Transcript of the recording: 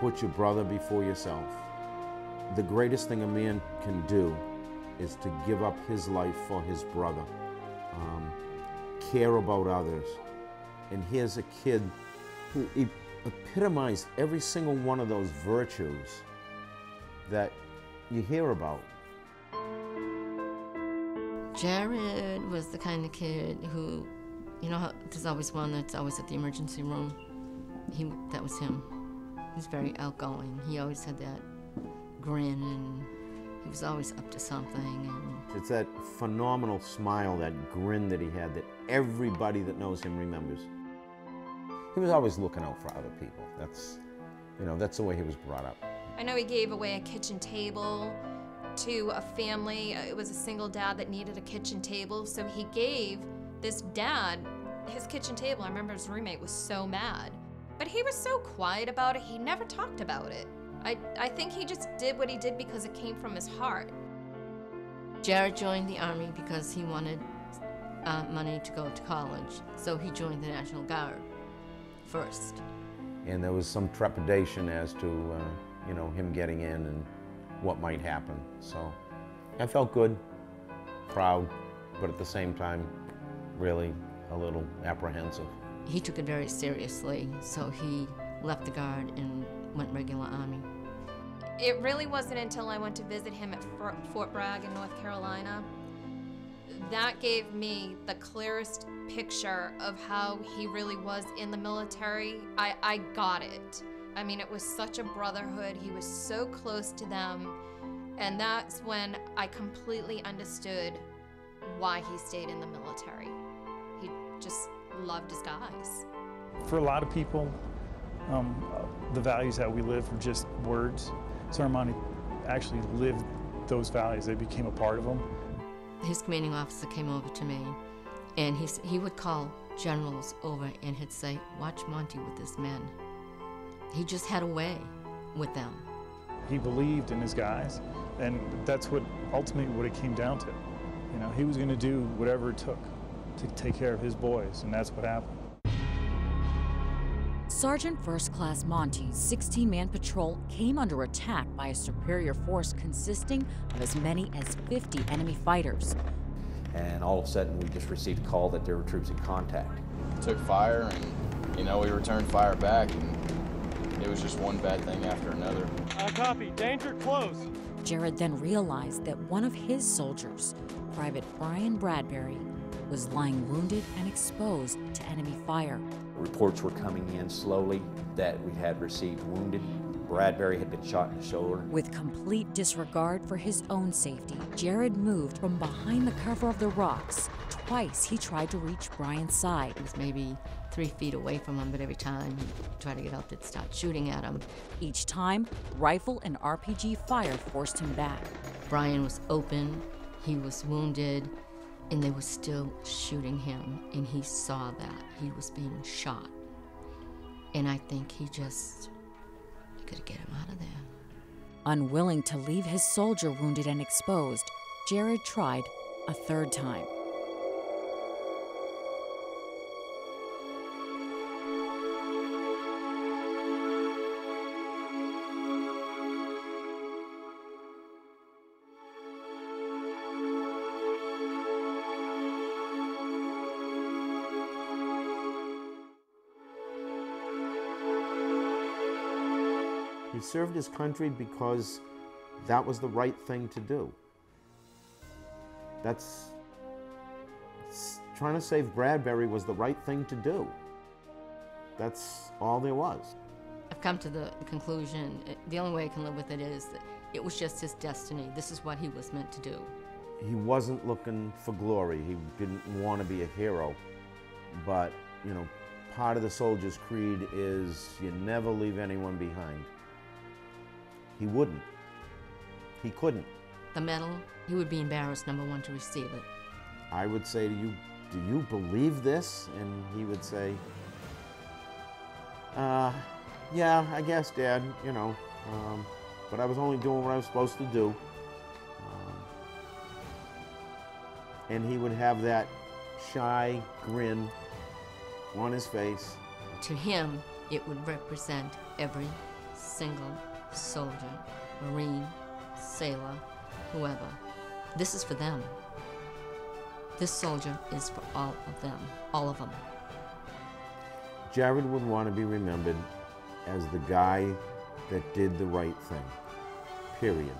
put your brother before yourself. The greatest thing a man can do is to give up his life for his brother, care about others. And here's a kid who epitomized every single one of those virtues that you hear about. Jared was the kind of kid who, you know how there's always one that's always at the emergency room? That was him. He was very outgoing. He always had that grin, and he was always up to something. And it's that phenomenal smile, that grin that he had that everybody that knows him remembers. He was always looking out for other people. That's the way he was brought up. I know he gave away a kitchen table to a family. It was a single dad that needed a kitchen table, so he gave this dad his kitchen table. I remember his roommate was so mad. But he was so quiet about it, he never talked about it. I think he just did what he did because it came from his heart. Jared joined the Army because he wanted money to go to college, so he joined the National Guard first. And there was some trepidation as to him getting in and what might happen. So I felt good, proud, but at the same time, really a little apprehensive. He took it very seriously, so he left the Guard and went regular Army. It really wasn't until I went to visit him at Fort Bragg in North Carolina that gave me the clearest picture of how he really was in the military. I got it. I mean, it was such a brotherhood. He was so close to them, and that's when I completely understood why he stayed in the military. He just loved his guys. For a lot of people, the values that we live are just words. So Armani actually lived those values. They became a part of him. His commanding officer came over to me, and he would call generals over and he'd say, "Watch Monty with his men." He just had a way with them. He believed in his guys, and that's ultimately what it came down to. He was going to do whatever it took to take care of his boys, and that's what happened. Sergeant First Class Monti's 16-man patrol came under attack by a superior force consisting of as many as 50 enemy fighters. And all of a sudden, we just received a call that there were troops in contact. Took fire, and we returned fire back, and it was just one bad thing after another. Copy. Danger close. Jared then realized that one of his soldiers, Private Brian Bradbury, was lying wounded and exposed to enemy fire. Reports were coming in slowly that we had received wounded. Bradbury had been shot in the shoulder. With complete disregard for his own safety, Jared moved from behind the cover of the rocks. Twice he tried to reach Brian's side. He was maybe 3 feet away from him, but every time he tried to get up, they'd start shooting at him. Each time, rifle and RPG fire forced him back. Brian was open, he was wounded, and they were still shooting him, and he saw that. He was being shot. And I think he could get him out of there. Unwilling to leave his soldier wounded and exposed, Jared tried a third time. He served his country because that was the right thing to do. Trying to save Bradbury was the right thing to do. That's all there was. I've come to the conclusion, the only way I can live with it is that it was just his destiny. This is what he was meant to do. He wasn't looking for glory. He didn't want to be a hero. But, part of the soldier's creed is you never leave anyone behind. He wouldn't. He couldn't. The medal, he would be embarrassed, number one, to receive it. I would say to you, "Do you believe this?" And he would say, "Yeah, I guess, Dad, but I was only doing what I was supposed to do." And he would have that shy grin on his face. To him, it would represent every single soldier, Marine, sailor, whoever. This is for them. This soldier is for all of them, all of them. Jared would want to be remembered as the guy that did the right thing, period.